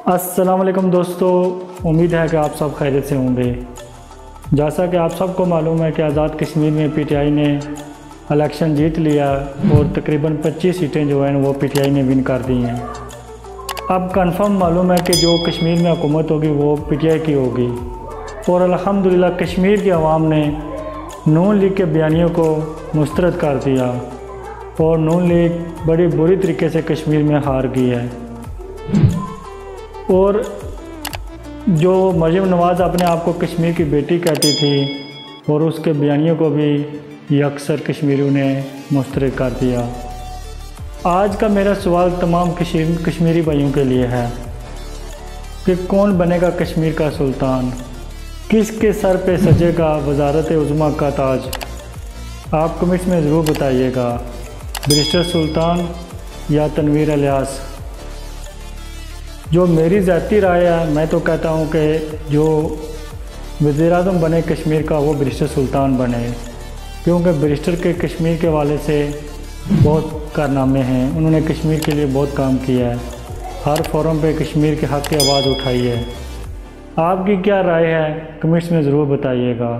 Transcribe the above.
अस्सलाम वालेकुम दोस्तों, उम्मीद है कि आप सब खैरियत से होंगे। जैसा कि आप सबको मालूम है कि आज़ाद कश्मीर में पीटीआई ने इलेक्शन जीत लिया और तकरीबन 25 सीटें जो हैं वो पीटीआई ने विन कर दी हैं। अब कंफर्म मालूम है कि जो कश्मीर में हुकूमत होगी वो पीटीआई की होगी और अल्हम्दुलिल्लाह कश्मीर की आवाम ने नून लीग के बयानियों को मुस्तरद कर दिया और नून लीग बड़ी बुरी तरीके से कश्मीर में हार गई है। और जो मरियम नवाज़ अपने आप को कश्मीर की बेटी कहती थी और उसके बयानियों को भी ये अक्सर कश्मीरियों ने मुस्तरद कर दिया। आज का मेरा सवाल तमाम कश्मीरी भाइयों के लिए है कि कौन बनेगा कश्मीर का सुल्तान, किसके सर पे सजेगा वज़ारत उज़्मा का ताज। आप कमेंट्स में ज़रूर बताइएगा, बैरिस्टर सुल्तान या तनवीर इलियास। जो मेरी ज़ाती राय है, मैं तो कहता हूँ कि जो वज़ीर-ए-आज़म बने कश्मीर का वो बैरिस्टर सुल्तान बने, क्योंकि बैरिस्टर के कश्मीर के वाले से बहुत कारनामे हैं। उन्होंने कश्मीर के लिए बहुत काम किया है, हर फोरम पे कश्मीर के हक़ की आवाज़ उठाई है। आपकी क्या राय है, कमेंट्स में ज़रूर बताइएगा।